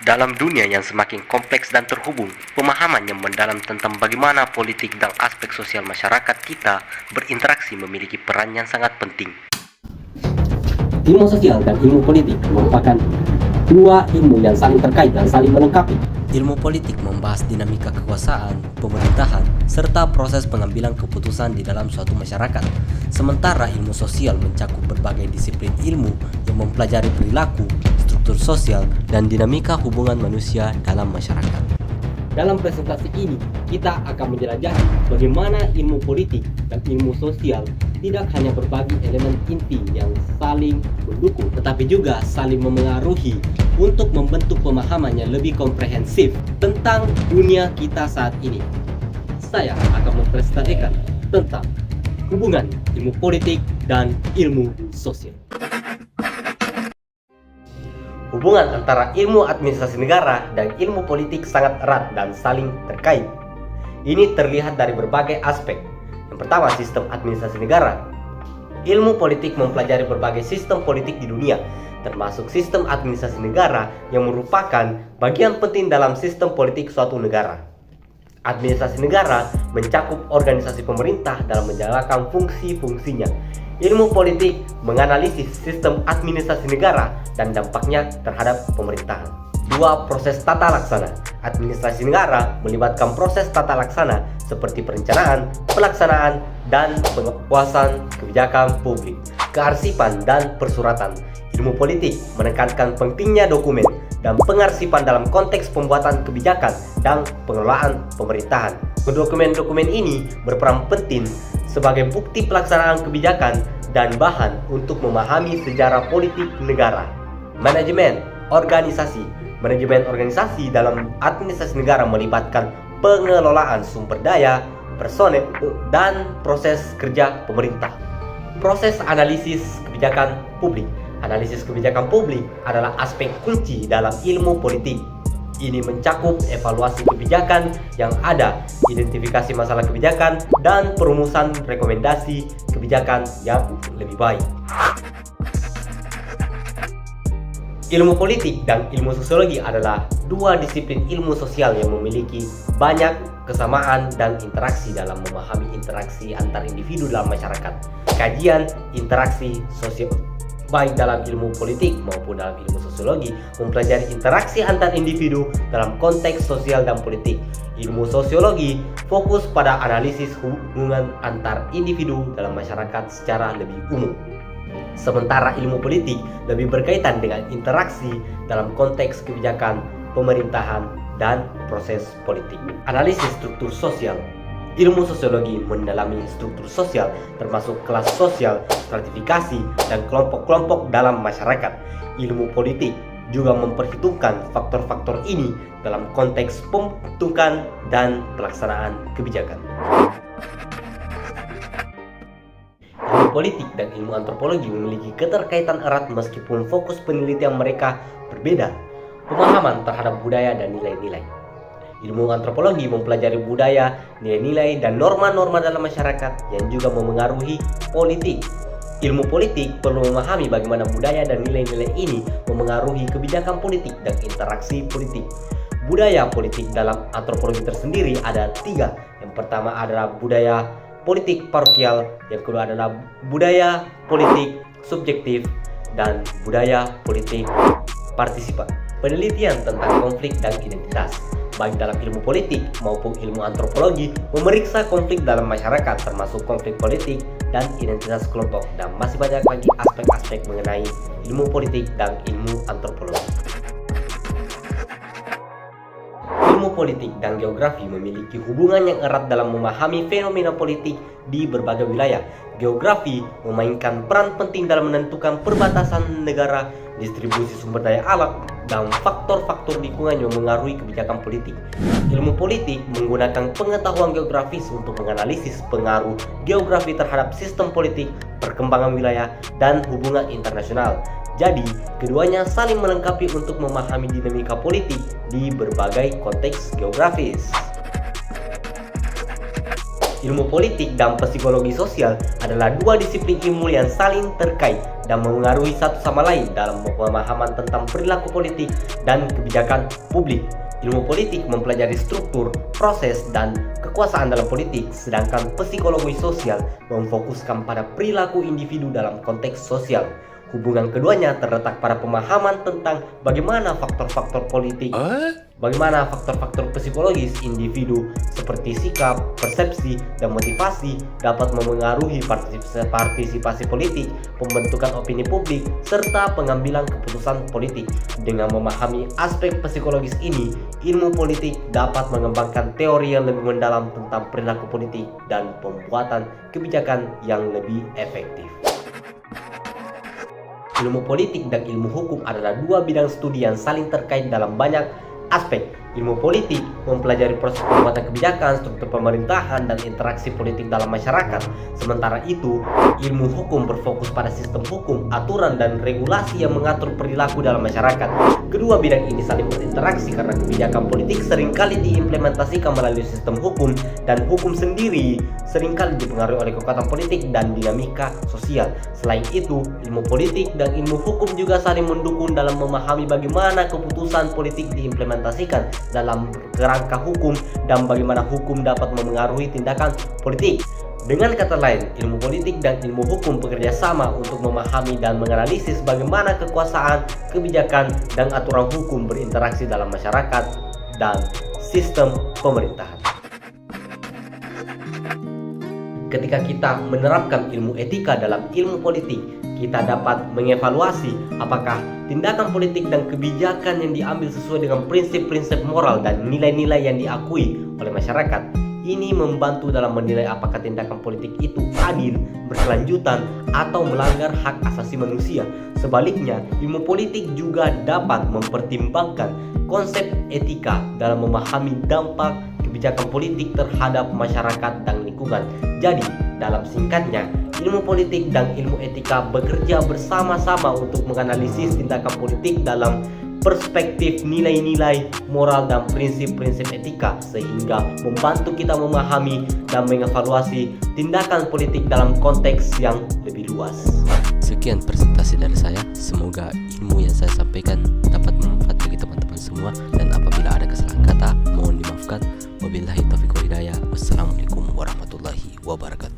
Dalam dunia yang semakin kompleks dan terhubung, pemahaman yang mendalam tentang bagaimana politik dan aspek sosial masyarakat kita berinteraksi memiliki peran yang sangat penting. Ilmu sosial dan ilmu politik merupakan dua ilmu yang saling terkait dan saling melengkapi. Ilmu politik membahas dinamika kekuasaan, pemerintahan, serta proses pengambilan keputusan di dalam suatu masyarakat. Sementara ilmu sosial mencakup berbagai disiplin ilmu yang mempelajari perilaku, struktur sosial, dan dinamika hubungan manusia dalam masyarakat. Dalam presentasi ini, kita akan menjelajahi bagaimana ilmu politik dan ilmu sosial tidak hanya berbagi elemen inti yang saling mendukung, tetapi juga saling memengaruhi untuk membentuk pemahaman yang lebih komprehensif tentang dunia kita saat ini. Saya akan mempresentasikan tentang hubungan ilmu politik dan ilmu sosial. Hubungan antara ilmu administrasi negara dan ilmu politik sangat erat dan saling terkait. Ini terlihat dari berbagai aspek. Yang pertama, sistem administrasi negara. Ilmu politik mempelajari berbagai sistem politik di dunia, termasuk sistem administrasi negara yang merupakan bagian penting dalam sistem politik suatu negara. Administrasi negara mencakup organisasi pemerintah dalam menjalankan fungsi-fungsinya. Ilmu politik menganalisis sistem administrasi negara dan dampaknya terhadap pemerintahan. 2. Proses tata laksana. Administrasi negara melibatkan proses tata laksana seperti perencanaan, pelaksanaan, dan pengawasan kebijakan publik. Kearsipan dan persuratan. Ilmu politik menekankan pentingnya dokumen dan pengarsipan dalam konteks pembuatan kebijakan dan pengelolaan pemerintahan. Dokumen-dokumen ini berperan penting sebagai bukti pelaksanaan kebijakan dan bahan untuk memahami sejarah politik negara. Manajemen organisasi. Manajemen organisasi dalam administrasi negara melibatkan pengelolaan sumber daya, personel, dan proses kerja pemerintah. Proses analisis kebijakan publik. Analisis kebijakan publik adalah aspek kunci dalam ilmu politik. Ini mencakup evaluasi kebijakan yang ada, identifikasi masalah kebijakan, dan perumusan rekomendasi kebijakan yang lebih baik. Ilmu politik dan ilmu sosiologi adalah dua disiplin ilmu sosial yang memiliki banyak kesamaan dan interaksi dalam memahami interaksi antar individu dalam masyarakat. Kajian interaksi sosial baik dalam ilmu politik maupun dalam ilmu sosiologi mempelajari interaksi antar individu dalam konteks sosial dan politik. Ilmu sosiologi fokus pada analisis hubungan antar individu dalam masyarakat secara lebih umum. Sementara ilmu politik lebih berkaitan dengan interaksi dalam konteks kebijakan, pemerintahan, dan proses politik. Analisis struktur sosial. Ilmu sosiologi mendalami struktur sosial termasuk kelas sosial, stratifikasi, dan kelompok-kelompok dalam masyarakat. Ilmu politik juga memperhitungkan faktor-faktor ini dalam konteks pembentukan dan pelaksanaan kebijakan. Ilmu politik dan ilmu antropologi memiliki keterkaitan erat meskipun fokus penelitian mereka berbeda. Pemahaman terhadap budaya dan nilai-nilai. Ilmu antropologi mempelajari budaya, nilai-nilai, dan norma-norma dalam masyarakat yang juga memengaruhi politik. Ilmu politik perlu memahami bagaimana budaya dan nilai-nilai ini memengaruhi kebijakan politik dan interaksi politik. Budaya politik dalam antropologi tersendiri ada 3. Yang pertama adalah budaya politik parokial, yang kedua adalah budaya politik subjektif, dan budaya politik partisipan. Penelitian tentang konflik dan identitas baik dalam ilmu politik maupun ilmu antropologi memeriksa konflik dalam masyarakat termasuk konflik politik dan identitas kelompok, dan masih banyak lagi aspek-aspek mengenai ilmu politik dan ilmu antropologi. Ilmu politik dan geografi memiliki hubungan yang erat dalam memahami fenomena politik di berbagai wilayah. Geografi memainkan peran penting dalam menentukan perbatasan negara, distribusi sumber daya alam, dan faktor-faktor lingkungan yang mengaruhi kebijakan politik. Ilmu politik menggunakan pengetahuan geografis untuk menganalisis pengaruh geografi terhadap sistem politik, perkembangan wilayah, dan hubungan internasional. Jadi, keduanya saling melengkapi untuk memahami dinamika politik di berbagai konteks geografis. Ilmu politik dan psikologi sosial adalah dua disiplin ilmu yang saling terkait dan mengaruhi satu sama lain dalam pemahaman tentang perilaku politik dan kebijakan publik. Ilmu politik mempelajari struktur, proses, dan kekuasaan dalam politik, sedangkan psikologi sosial memfokuskan pada perilaku individu dalam konteks sosial. Hubungan keduanya terletak pada pemahaman tentang bagaimana faktor-faktor politik, bagaimana faktor-faktor psikologis individu seperti sikap, persepsi, dan motivasi dapat memengaruhi partisipasi politik, pembentukan opini publik, serta pengambilan keputusan politik. Dengan memahami aspek psikologis ini, ilmu politik dapat mengembangkan teori yang lebih mendalam tentang perilaku politik dan pembuatan kebijakan yang lebih efektif. Ilmu politik dan ilmu hukum adalah dua bidang studi yang saling terkait dalam banyak aspek. Ilmu politik mempelajari proses pembuatan kebijakan, struktur pemerintahan, dan interaksi politik dalam masyarakat. Sementara itu, ilmu hukum berfokus pada sistem hukum, aturan, dan regulasi yang mengatur perilaku dalam masyarakat. Kedua bidang ini saling berinteraksi karena kebijakan politik seringkali diimplementasikan melalui sistem hukum, dan hukum sendiri seringkali dipengaruhi oleh kekuatan politik dan dinamika sosial. Selain itu, ilmu politik dan ilmu hukum juga saling mendukung dalam memahami bagaimana keputusan politik diimplementasikan dalam kerangka hukum dan bagaimana hukum dapat memengaruhi tindakan politik. Dengan kata lain, ilmu politik dan ilmu hukum bekerja sama untuk memahami dan menganalisis bagaimana kekuasaan, kebijakan, dan aturan hukum berinteraksi dalam masyarakat dan sistem pemerintahan. Ketika kita menerapkan ilmu etika dalam ilmu politik, kita dapat mengevaluasi apakah tindakan politik dan kebijakan yang diambil sesuai dengan prinsip-prinsip moral dan nilai-nilai yang diakui oleh masyarakat. Ini membantu dalam menilai apakah tindakan politik itu adil, berkelanjutan, atau melanggar hak asasi manusia. Sebaliknya, ilmu politik juga dapat mempertimbangkan konsep etika dalam memahami dampak kebijakan politik terhadap masyarakat dan lingkungan. Jadi, dalam singkatnya, ilmu politik dan ilmu etika bekerja bersama-sama untuk menganalisis tindakan politik dalam perspektif nilai-nilai moral dan prinsip-prinsip etika, sehingga membantu kita memahami dan mengevaluasi tindakan politik dalam konteks yang lebih luas. Sekian presentasi dari saya. Semoga ilmu yang saya sampaikan dapat bermanfaat bagi teman-teman semua, dan apabila ada kesalahan kata mohon dimaafkan. Wabillahi taufiq wal hidayah. Wassalamualaikum warahmatullahi wabarakatuh.